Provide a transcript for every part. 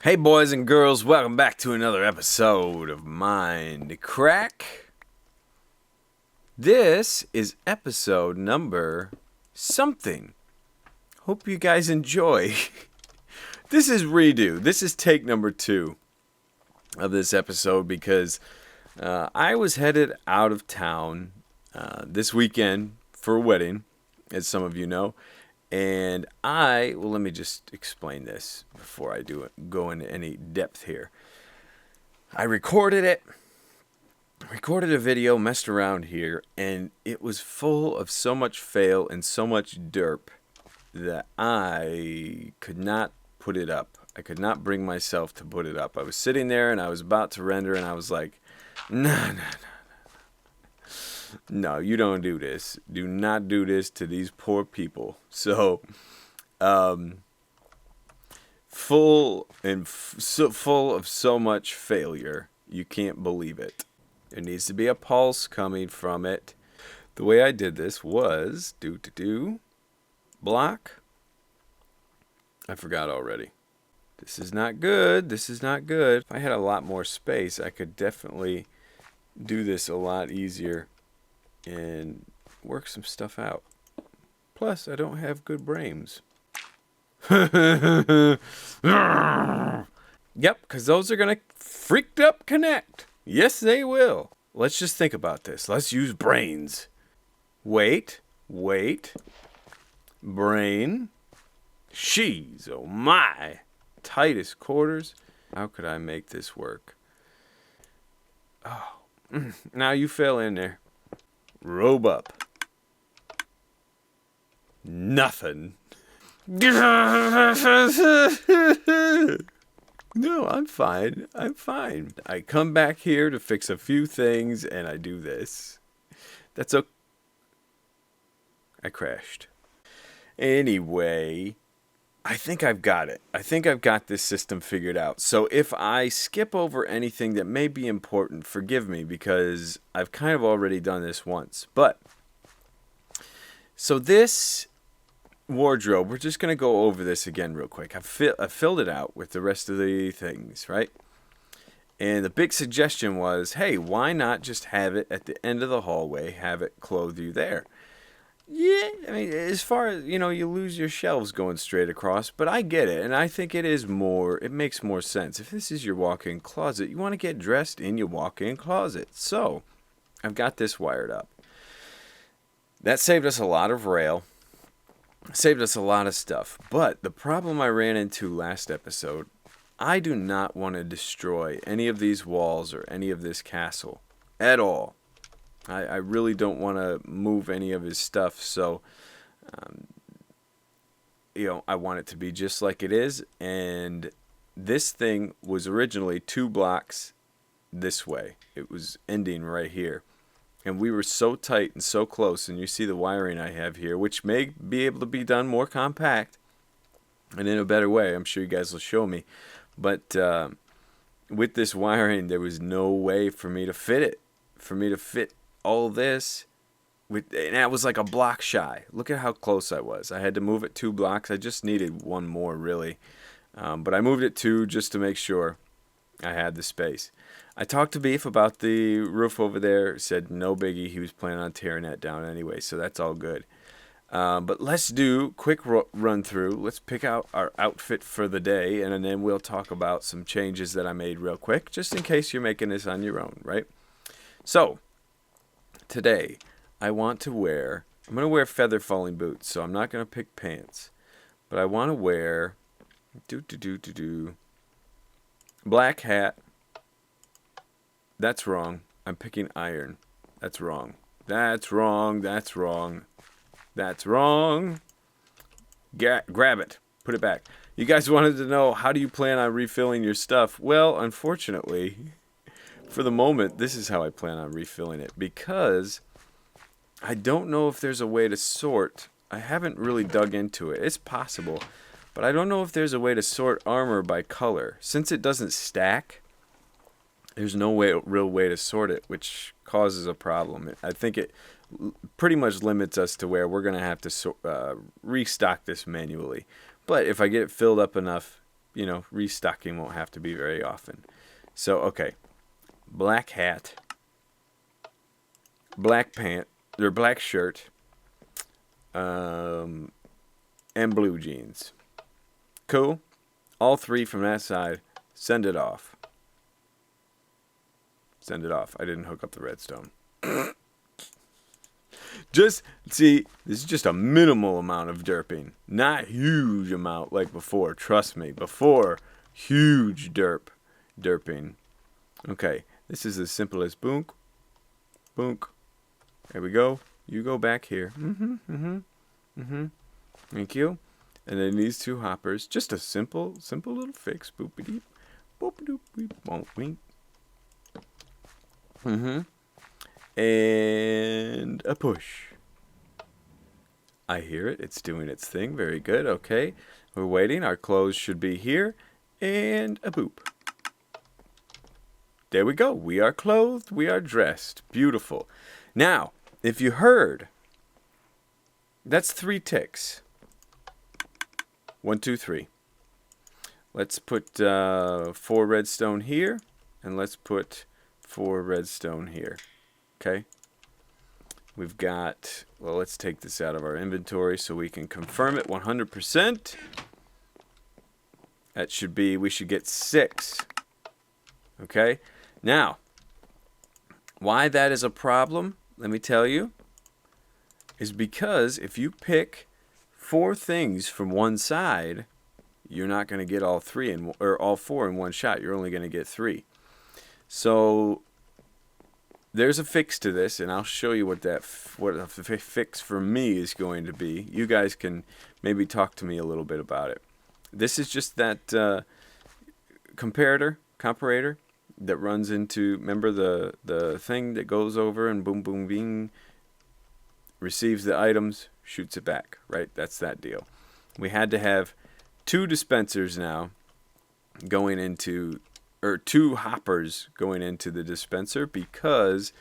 Hey boys and girls, welcome back to another episode of Mindcrack. This is episode number something. Hope you guys enjoy. This is redo. This is take number 2 of this episode because I was headed out of town this weekend for a wedding, as some of you know. And let me just explain this before I go into any depth here. I recorded a video, messed around here, and it was full of so much fail and so much derp that I could not put it up. I could not bring myself to put it up. I was sitting there and I was about to render and I was like, no, you don't do this. Do not do this to these poor people. So, full of so much failure, you can't believe it. There needs to be a pulse coming from it. The way I did this was block. I forgot already. This is not good. This is not good. If I had a lot more space, I could definitely do this a lot easier and work some stuff out. Plus, I don't have good brains. Yep, because those are going to freaked up connect. Yes, they will. Let's just think about this. Let's use brains. Wait. Brain. She's, oh my. Tightest quarters. How could I make this work? Oh, now you fell in there. Robe up. Nothing. No, I'm fine. I come back here to fix a few things and I do this. That's okay. I crashed. Anyway, I think I've got it. I think I've got this system figured out. So if I skip over anything that may be important, forgive me because I've kind of already done this once. So this wardrobe, we're just going to go over this again real quick. I filled it out with the rest of the things, right? And the big suggestion was, hey, why not just have it at the end of the hallway, have it clothe you there? Yeah, I mean, as far as, you lose your shelves going straight across, but I get it, and I think it makes more sense. If this is your walk-in closet, you want to get dressed in your walk-in closet. So, I've got this wired up. That saved us a lot of rail, saved us a lot of stuff, but the problem I ran into last episode, I do not want to destroy any of these walls or any of this castle at all. I really don't want to move any of his stuff, so, I want it to be just like it is, and this thing was originally 2 blocks this way. It was ending right here, and we were so tight and so close, and you see the wiring I have here, which may be able to be done more compact and in a better way. I'm sure you guys will show me, but with this wiring, there was no way for me to fit all this, and that was like a block shy. Look at how close I was. I had to move it 2 blocks. I just needed one more, really. But I moved it 2 just to make sure I had the space. I talked to Beef about the roof over there. Said no biggie. He was planning on tearing that down anyway, so that's all good. But let's do quick run through. Let's pick out our outfit for the day, and then we'll talk about some changes that I made real quick, just in case you're making this on your own, right? So, today, I'm going to wear feather falling boots, so I'm not going to pick pants. But I want to wear, black hat. That's wrong. I'm picking iron. That's wrong. Grab it. Put it back. You guys wanted to know, how do you plan on refilling your stuff? Well, unfortunately, for the moment, this is how I plan on refilling it, because I don't know if there's a way to sort. I haven't really dug into it. It's possible, but I don't know if there's a way to sort armor by color. Since it doesn't stack, there's no real way to sort it, which causes a problem. I think it pretty much limits us to where we're going to have to restock this manually. But if I get it filled up enough, you know, restocking won't have to be very often. So, okay. Black hat. Black pant. Or black shirt. And blue jeans. Cool. All three from that side. Send it off. Send it off. I didn't hook up the redstone. Just, see, this is just a minimal amount of derping. Not huge amount like before. Trust me. Before, huge derping. Okay. This is as simple as boonk. Boonk. There we go. You go back here. Thank you. And then these two hoppers. Just a simple little fix. Boop-a-deep. Boop-a-doop. Won't wink. And a push. I hear it. It's doing its thing. Very good. Okay. We're waiting. Our clothes should be here. And a boop. There we go. We are clothed. We are dressed. Beautiful. Now, if you heard, that's 3 ticks. 1, 2, 3. Let's put 4 redstone here. And let's put 4 redstone here. Okay. We've got, well, let's take this out of our inventory so we can confirm it 100%. That should be, we should get 6. Okay. Now, why that is a problem, let me tell you, is because if you pick 4 things from one side, you're not going to get all 3 in, or all 4 in one shot. You're only going to get 3. So there's a fix to this, and I'll show you what the fix for me is going to be. You guys can maybe talk to me a little bit about it. This is just that comparator that runs into, remember the thing that goes over and boom, boom, bing, receives the items, shoots it back, right? That's that deal. We had to have 2 dispensers now going into, or 2 hoppers going into the dispenser, because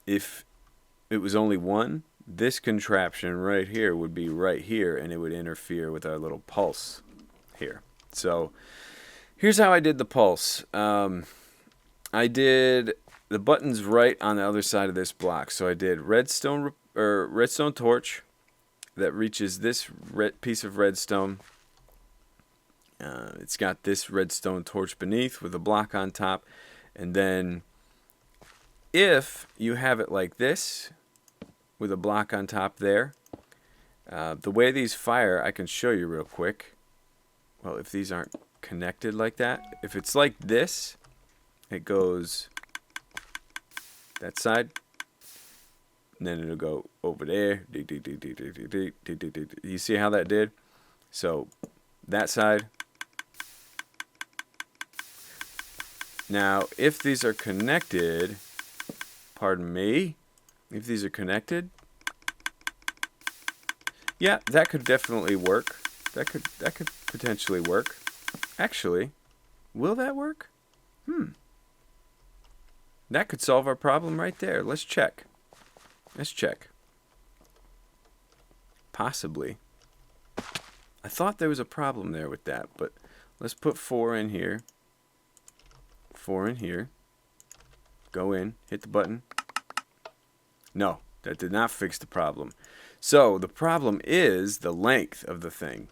if it was only one, this contraption right here would be right here, and it would interfere with our little pulse here. So here's how I did the pulse. I did the buttons right on the other side of this block. So I did redstone torch that reaches this piece of redstone. It's got this redstone torch beneath with a block on top. And then if you have it like this with a block on top there, the way these fire, I can show you real quick. Well, if these aren't connected like that, if it's like this, it goes that side, and then it'll go over there. You see how that did? So that side. Now, if these are connected, pardon me, if these are connected, yeah, that could definitely work. That could potentially work. Actually, will that work? That could solve our problem right there. Let's check. Let's check. Possibly. I thought there was a problem there with that, but let's put 4 in here. 4 in here. Go in. Hit the button. No, that did not fix the problem. So the problem is the length of the thing.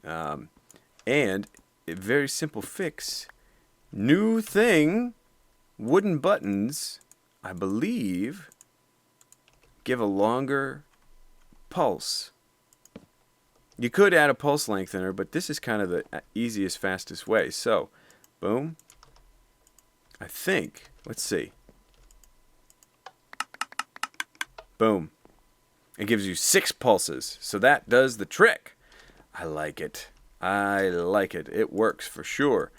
And a very simple fix. New thing. Wooden buttons, I believe, give a longer pulse. You could add a pulse lengthener, but this is kind of the easiest, fastest way. So, boom. I think, let's see. Boom. It gives you 6 pulses. So that does the trick. I like it. I like it. It works for sure.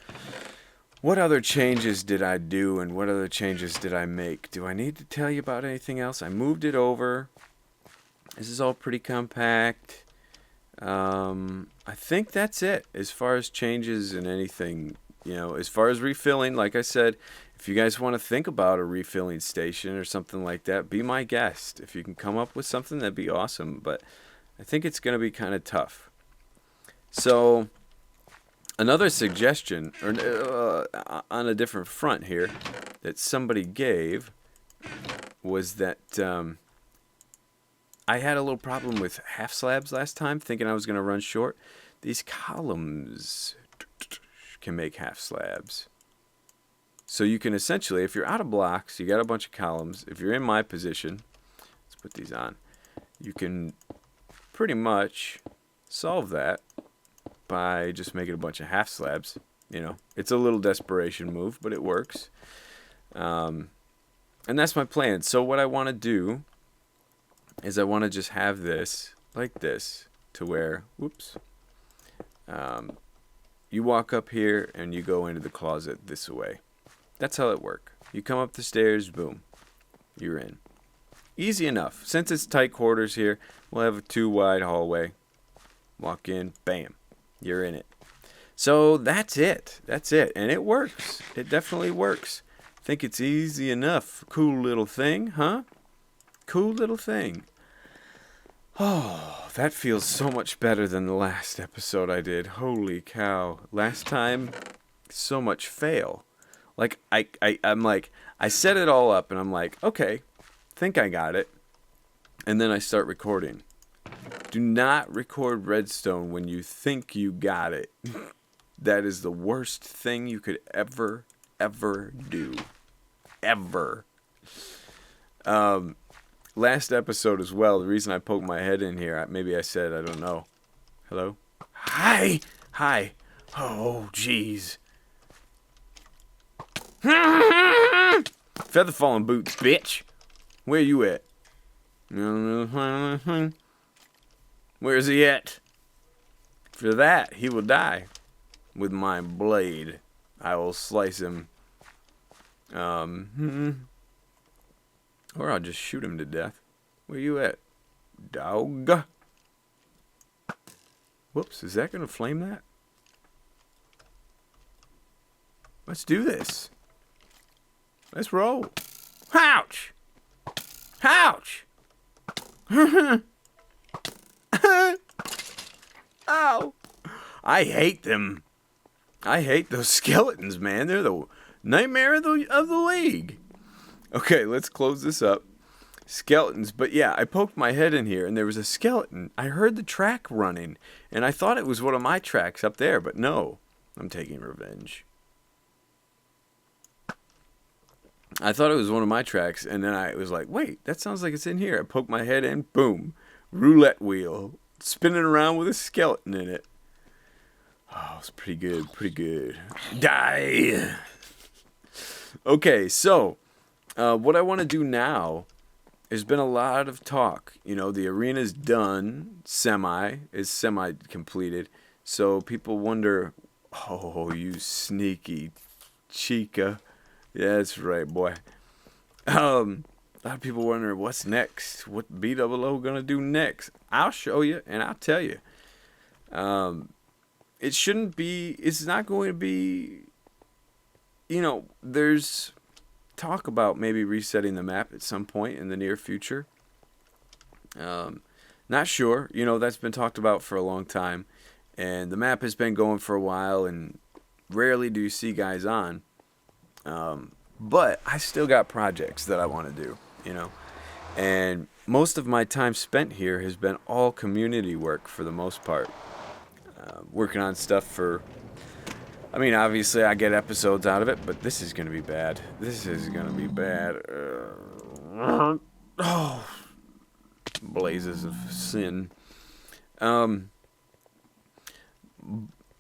What other changes did I do, and what other changes did I make? Do I need to tell you about anything else? I moved it over. This is all pretty compact. I think that's it as far as changes and anything. You know, as far as refilling, like I said, if you guys want to think about a refilling station or something like that, be my guest. If you can come up with something, that'd be awesome. But I think it's going to be kind of tough. So Another suggestion, or on a different front here, that somebody gave was that I had a little problem with half slabs last time, thinking I was going to run short. These columns can make half slabs. So you can essentially, if you're out of blocks, you got a bunch of columns. If you're in my position, let's put these on. You can pretty much solve that by just making a bunch of half slabs. You know, it's a little desperation move, but it works. And that's my plan. So what I want to do is I want to just have this like this to where, whoops, you walk up here and you go into the closet this way. That's how it works. You come up the stairs, boom, you're in. Easy enough. Since it's tight quarters here, we'll have a 2-wide hallway. Walk in, bam, you're in it. So that's it. That's it. And it works. It definitely works. I think it's easy enough. Cool little thing, huh? Cool little thing. Oh, that feels so much better than the last episode I did. Holy cow. Last time, so much fail. Like, I'm like, I set it all up and I'm like, okay, think I got it. And then I start recording. Do not record Redstone when you think you got it. That is the worst thing you could ever do. Ever. Last episode as well, the reason I poked my head in here, maybe I said, I don't know. Hello? Hi! Hi. Oh, jeez. Feather falling boots, bitch. Where you at? Where's he at? For that, he will die. With my blade, I will slice him. Or I'll just shoot him to death. Where you at, dog? Whoops, is that gonna flame that? Let's do this. Let's roll. Ouch! Ouch! Ow! I hate them. I hate those skeletons, man. They're the nightmare of the league. Okay, let's close this up. Skeletons, but yeah, I poked my head in here and there was a skeleton. I heard the track running and I thought it was one of my tracks up there, but no. I'm taking revenge. I thought it was one of my tracks and then I was like, wait, that sounds like it's in here. I poked my head in, boom. Roulette wheel. Spinning around with a skeleton in it. Oh, it's pretty good, pretty good. Die! Okay, so, what I want to do now, there's been a lot of talk. You know, the arena's done, is semi-completed. So people wonder, oh, you sneaky chica. Yeah, that's right, boy. A lot of people wonder, what's next? What B-double-O gonna do next? I'll show you, and I'll tell you. It's not going to be, you know, there's talk about maybe resetting the map at some point in the near future. Not sure. You know, that's been talked about for a long time. And the map has been going for a while, and rarely do you see guys on. But I still got projects that I want to do, you know. And most of my time spent here has been all community work for the most part. Working on stuff for... I mean, obviously I get episodes out of it, but this is going to be bad. This is going to be bad. Oh, blazes of sin. You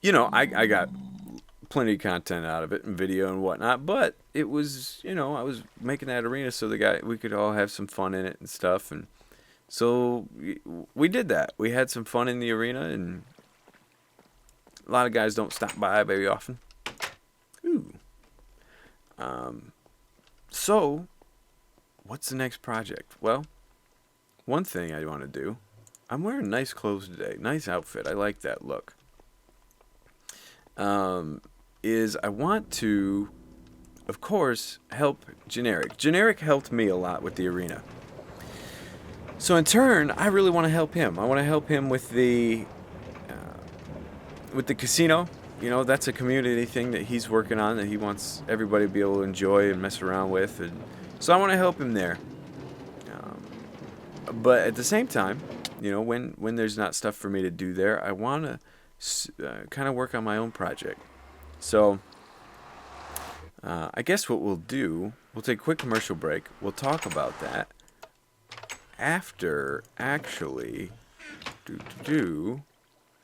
know, I got plenty of content out of it and video and whatnot, but it was, you know, I was making that arena so we could all have some fun in it and stuff, and so we did that. We had some fun in the arena, and a lot of guys don't stop by very often. Ooh. So, what's the next project? Well, one thing I want to do, I'm wearing nice clothes today. Nice outfit. I like that look. Is I want to, of course, help Generic. Generic helped me a lot with the arena. So in turn, I really want to help him. I want to help him with the casino. you know, that's a community thing that he's working on that he wants everybody to be able to enjoy and mess around with, and so I want to help him there. But at the same time, you know, when there's not stuff for me to do there, I want to kind of work on my own project. So I guess what we'll do, we'll take a quick commercial break. We'll talk about that after actually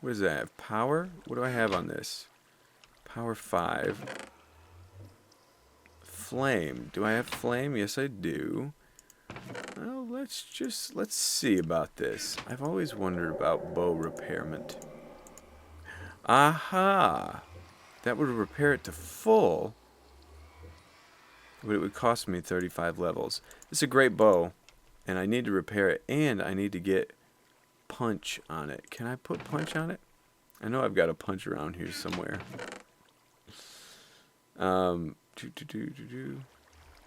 what is that? Power? What do I have on this? Power 5. Flame. Do I have flame? Yes, I do. Well, let's see about this. I've always wondered about bow repairment. Aha! That would repair it to full, but it would cost me 35 levels. It's a great bow, and I need to repair it, and I need to get punch on it. Can I put punch on it? I know I've got a punch around here somewhere.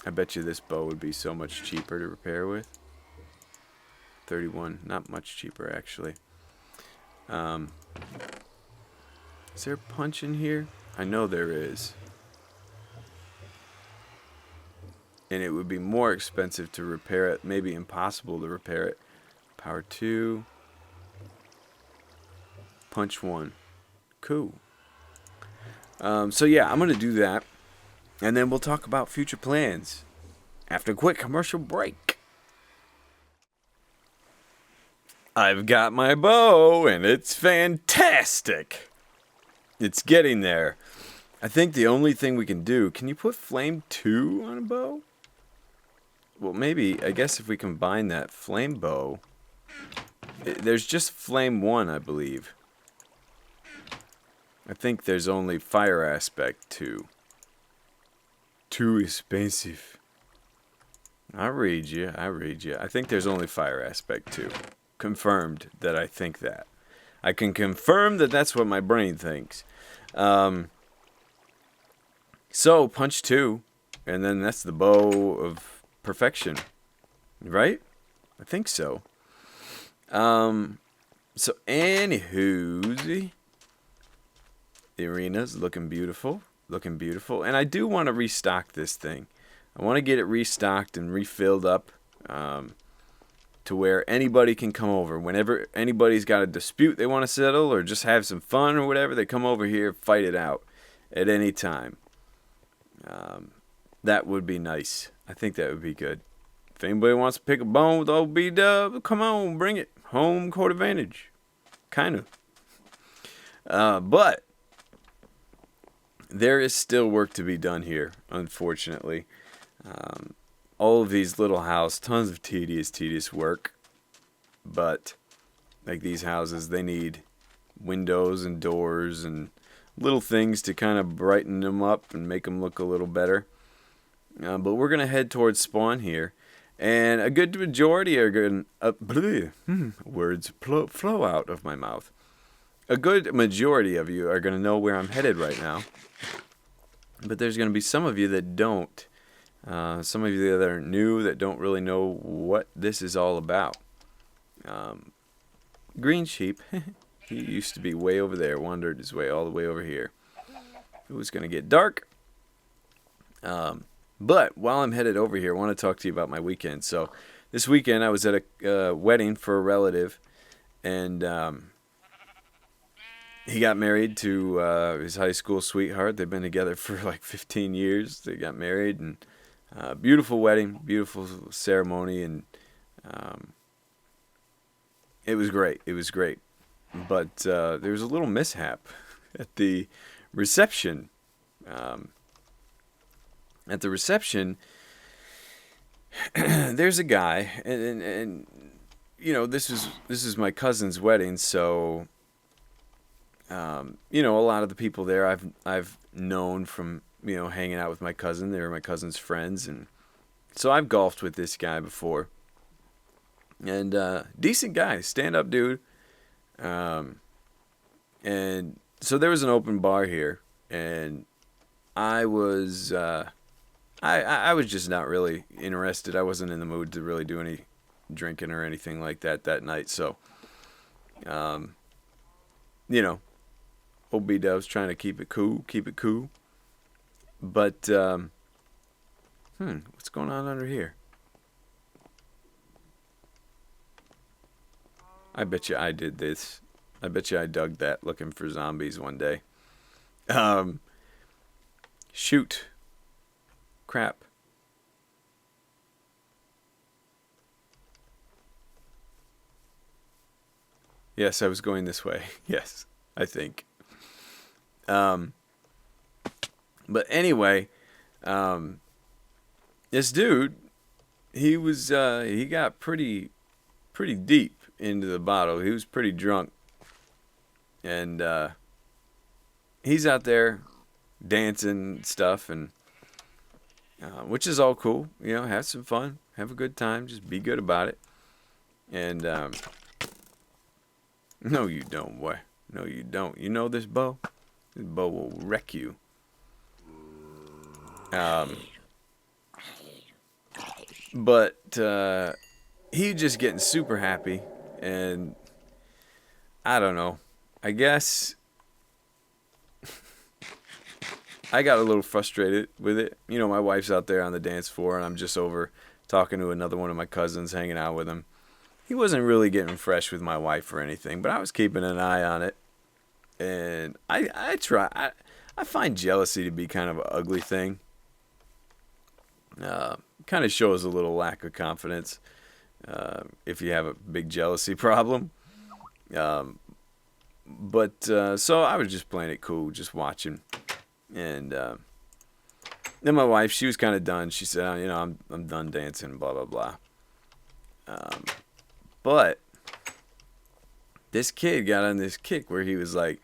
I bet you this bow would be so much cheaper to repair with. 31, not much cheaper actually. Is there punch in here? I know there is. And it would be more expensive to repair it, maybe impossible to repair it. Power 2. Punch 1. Cool. So yeah, I'm going to do that. And then we'll talk about future plans after a quick commercial break. I've got my bow, and it's fantastic. It's getting there. I think the only thing we can do... Can you put Flame 2 on a bow? Well, maybe, I guess if we combine that Flame bow... There's just Flame 1, I believe. I think there's only Fire Aspect 2. Too expensive. I read you. I think there's only Fire Aspect 2. Confirmed that I think that. I can confirm that that's what my brain thinks. So, punch 2. And then that's the bow of perfection. Right? I think so. So, anywho, the arena's looking beautiful. And I do want to restock this thing. I want to get it restocked and refilled up to where anybody can come over. Whenever anybody's got a dispute they want to settle or just have some fun or whatever, they come over here, fight it out at any time. That would be nice. I think that would be good. If anybody wants to pick a bone with old B-Dub, come on, bring it. Home court advantage. Kind of. But there is still work to be done here, unfortunately. All of these little houses, tons of tedious work. But, like these houses, they need windows and doors and little things to kind of brighten them up and make them look a little better. But we're going to head towards spawn here. And a good majority are going to... words flow out of my mouth. A good majority of you are going to know where I'm headed right now. But there's going to be some of you that don't. Some of you that are new that don't really know what this is all about. Green Sheep, he used to be way over there, wandered his way all the way over here. It was going to get dark. But while I'm headed over here, I want to talk to you about my weekend. So this weekend I was at a wedding for a relative, and he got married to his high school sweetheart. They've been together for like 15 years. They got married, and beautiful wedding, beautiful ceremony, and it was great. But there was a little mishap at the reception. At the reception, there's a guy, and you know, this is my cousin's wedding, so you know, a lot of the people there I've known from, you know, hanging out with my cousin. They were my cousin's friends, and so I've golfed with this guy before. And decent guy, stand-up dude. And so there was an open bar here, and I was I was just not really interested. I wasn't in the mood to really do any drinking or anything like that night. So, you know, Old B-Dub's trying to keep it cool, But, what's going on under here? I bet you I did this. I bet you I dug that looking for zombies one day. Shoot. Crap. Yes, I was going this way. Yes, I think. But anyway, this dude, he got pretty deep into the bottle. He was pretty drunk. And he's out there dancing and stuff, and which is all cool. You know, have some fun, have a good time, just be good about it. And no, you don't, boy. No, you don't. You know this bow? This bow will wreck you. But he just getting super happy, and I don't know. I guess I got a little frustrated with it. You know, my wife's out there on the dance floor, and I'm just over talking to another one of my cousins, hanging out with him. He wasn't really getting fresh with my wife or anything, but I was keeping an eye on it. And I find jealousy to be kind of an ugly thing. Kind of shows a little lack of confidence if you have a big jealousy problem. But so I was just playing it cool, just watching. And then my wife, she was kind of done. She said, you know, I'm done dancing, blah, blah, blah. But this kid got on this kick where he was like,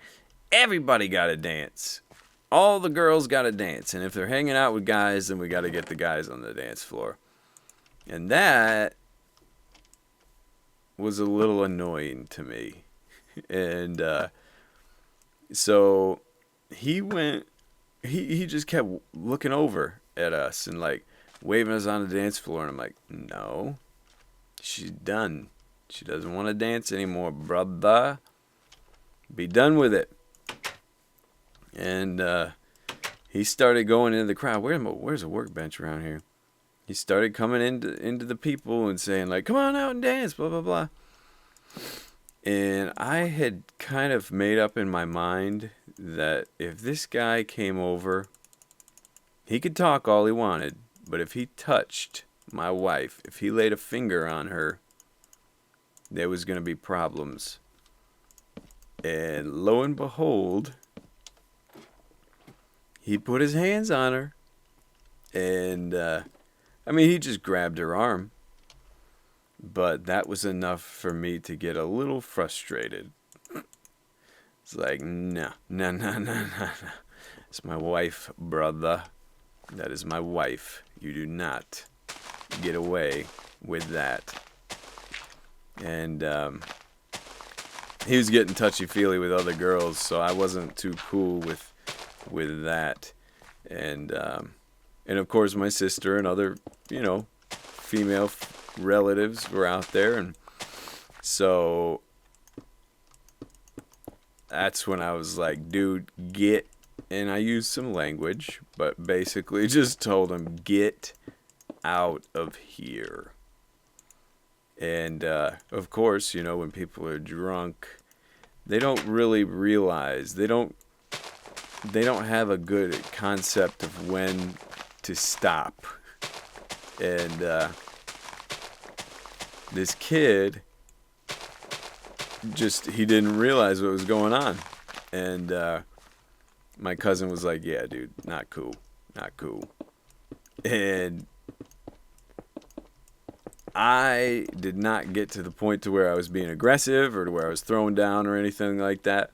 everybody got to dance. All the girls got to dance. And if they're hanging out with guys, then we got to get the guys on the dance floor. And that was a little annoying to me. And so he went, he just kept looking over at us and like waving us on the dance floor. And I'm like, no, she's done. She doesn't want to dance anymore, brother. Be done with it. And he started going into the crowd. Where's a workbench around here? He started coming into the people and saying like, come on out and dance, blah, blah, blah. And I had kind of made up in my mind that if this guy came over, he could talk all he wanted, but if he touched my wife, if he laid a finger on her, there was going to be problems. And lo and behold, he put his hands on her. And, I mean, he just grabbed her arm. But that was enough for me to get a little frustrated. It's like, no. It's my wife, brother. That is my wife. You do not get away with that. And he was getting touchy-feely with other girls, so I wasn't too cool with that. And of course, my sister and other, you know, female relatives were out there, and so that's when I was like, dude, get, and I used some language, but basically just told him, get out of here. And of course, you know, when people are drunk, they don't really realize, they don't have a good concept of when to stop. And this kid he didn't realize what was going on. And my cousin was like, yeah, dude, not cool. And I did not get to the point to where I was being aggressive or to where I was throwing down or anything like that.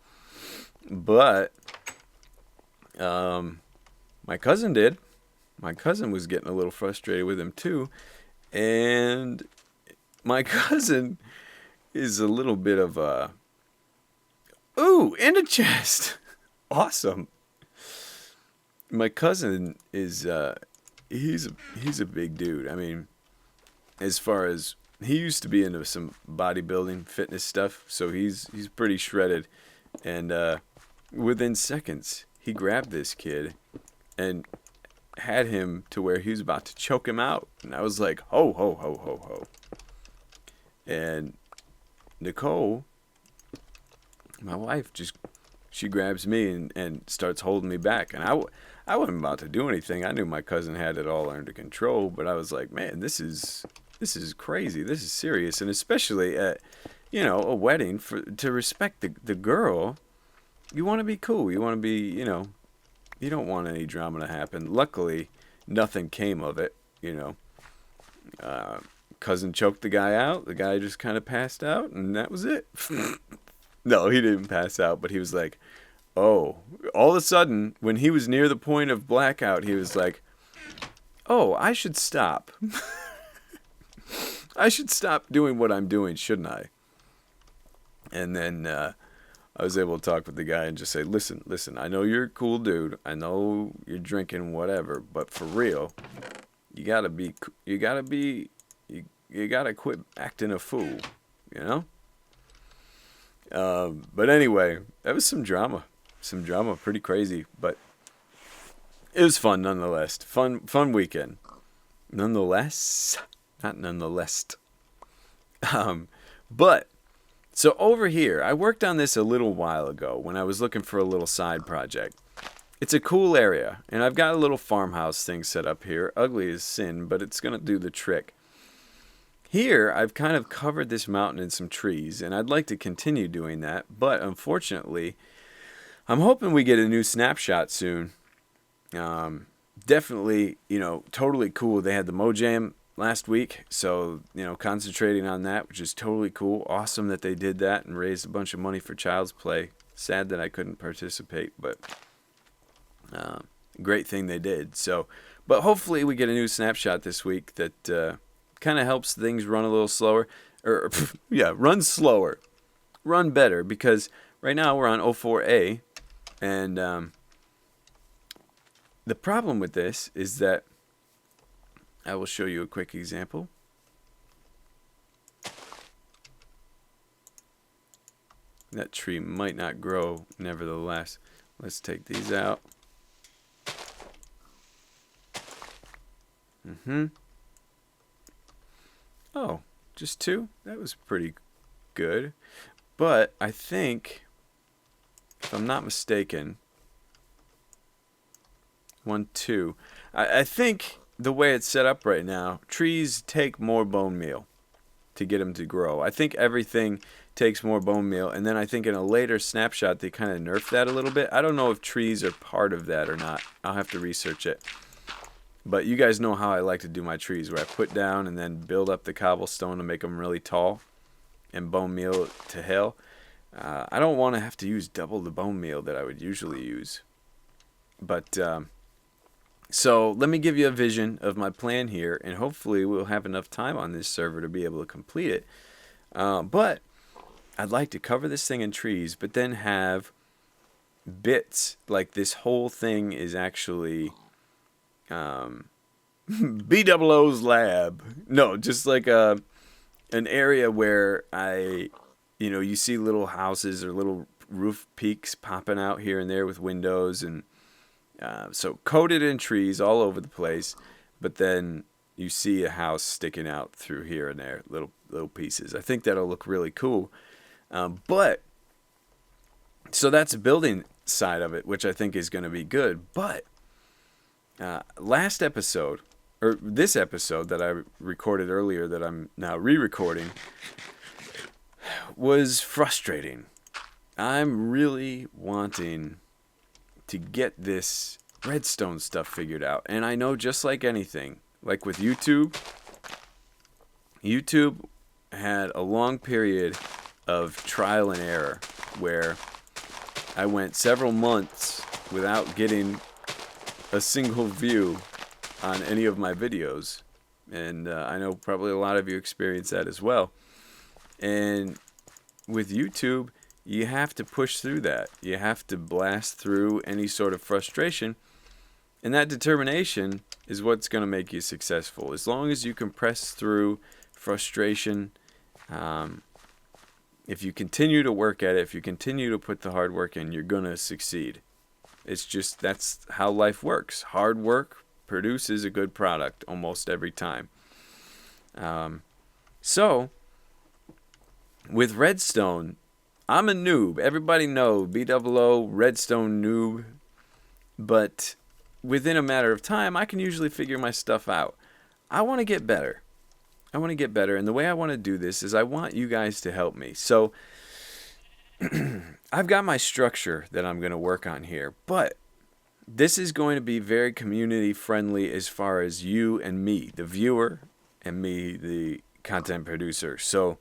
But my cousin did. My cousin was getting a little frustrated with him too. And my cousin is a little bit of a, ooh, in a chest. Awesome. My cousin is, he's a big dude. I mean, as far as, he used to be into some bodybuilding, fitness stuff, so he's pretty shredded. And within seconds, he grabbed this kid and had him to where he was about to choke him out. And I was like, ho, ho, ho, ho, ho. And Nicole, my wife, she grabs me and starts holding me back. And I wasn't about to do anything. I knew my cousin had it all under control, but I was like, man, this is crazy. This is serious. And especially at, a wedding, to respect the girl, you want to be cool. You want to be, you don't want any drama to happen. Luckily, nothing came of it, Cousin choked the guy out. The guy just kind of passed out, and that was it. No, he didn't pass out, but he was like, oh. All of a sudden, when he was near the point of blackout, he was like, oh, I should stop. I should stop doing what I'm doing, shouldn't I? And then I was able to talk with the guy and just say, listen, I know you're a cool dude. I know you're drinking whatever, but for real, you gotta quit acting a fool, But anyway, that was some drama, pretty crazy, but it was fun nonetheless. Fun weekend, nonetheless, not nonetheless. But so over here, I worked on this a little while ago when I was looking for a little side project. It's a cool area, and I've got a little farmhouse thing set up here. Ugly as sin, but it's going to do the trick. Here, I've kind of covered this mountain in some trees, and I'd like to continue doing that, but unfortunately, I'm hoping we get a new snapshot soon. Definitely, totally cool. They had the Mojam last week, so, concentrating on that, which is totally cool. Awesome that they did that and raised a bunch of money for Child's Play. Sad that I couldn't participate, but great thing they did. So, but hopefully we get a new snapshot this week that kind of helps things run a little slower. Run slower. Run better, because right now we're on 04A, and the problem with this is that I will show you a quick example. That tree might not grow, nevertheless. Let's take these out. Oh, just two? That was pretty good. But I think, if I'm not mistaken, 1, 2. I think the way it's set up right now, trees take more bone meal to get them to grow. I think everything takes more bone meal, and then I think in a later snapshot they kind of nerf that a little bit. I don't know if trees are part of that or not. I'll have to research it. But you guys know how I like to do my trees, where I put down and then build up the cobblestone to make them really tall and bone meal to hell. I don't want to have to use double the bone meal that I would usually use. But so let me give you a vision of my plan here, and hopefully we'll have enough time on this server to be able to complete it. But I'd like to cover this thing in trees, but then have bits, like this whole thing is actually B00's lab. No, just like an area where you see little houses or little roof peaks popping out here and there with windows, and so coated in trees all over the place, but then you see a house sticking out through here and there, little pieces. I think that'll look really cool. But so that's a building side of it, which I think is going to be good. But last episode, or this episode that I recorded earlier that I'm now re-recording, was frustrating. I'm really wanting to get this redstone stuff figured out. And I know, just like anything, like with YouTube had a long period of trial and error where I went several months without getting a single view on any of my videos. And I know probably a lot of you experience that as well. And with YouTube, you have to push through that. You have to blast through any sort of frustration. And that determination is what's going to make you successful. As long as you can press through frustration, If you continue to work at it, if you continue to put the hard work in, you're going to succeed. It's just, that's how life works. Hard work produces a good product almost every time. So, with Redstone, I'm a noob. Everybody knows BOO, Redstone noob. But within a matter of time, I can usually figure my stuff out. I want to get better. And the way I want to do this is I want you guys to help me. So, I've got my structure that I'm going to work on here, but this is going to be very community friendly as far as you and me, the viewer, and me, the content producer. So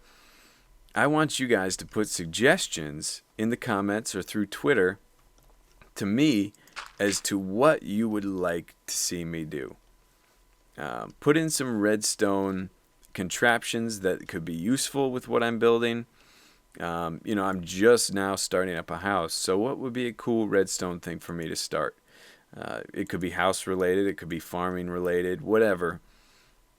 I want you guys to put suggestions in the comments or through Twitter to me as to what you would like to see me do. Put in some redstone contraptions that could be useful with what I'm building. I'm just now starting up a house, so what would be a cool redstone thing for me to start? It could be house related, it could be farming related, whatever.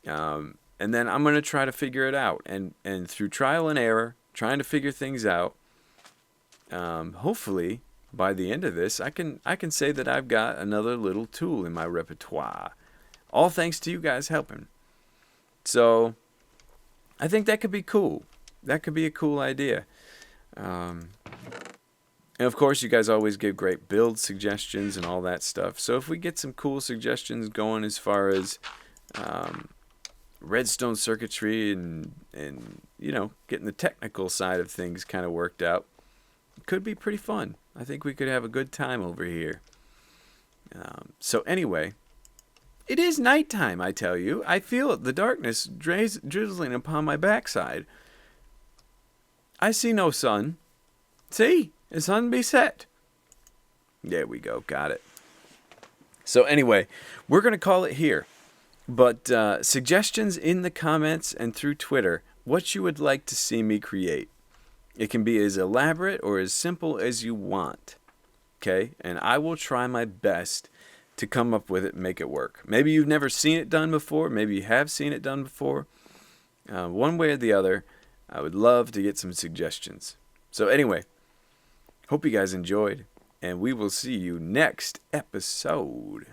And then I'm going to try to figure it out. And through trial and error, trying to figure things out, hopefully by the end of this, I can say that I've got another little tool in my repertoire. All thanks to you guys helping. So I think that could be cool. That could be a cool idea. And of course, you guys always give great build suggestions and all that stuff. So if we get some cool suggestions going as far as redstone circuitry and getting the technical side of things kind of worked out, it could be pretty fun. I think we could have a good time over here. So anyway, it is nighttime, I tell you. I feel the darkness drizzling upon my backside. I see no sun. See? The sun be set. There we go. Got it. So anyway, we're going to call it here. But suggestions in the comments and through Twitter, what you would like to see me create. It can be as elaborate or as simple as you want. Okay? And I will try my best to come up with it and make it work. Maybe you've never seen it done before. Maybe you have seen it done before. One way or the other, I would love to get some suggestions. So anyway, hope you guys enjoyed, and we will see you next episode.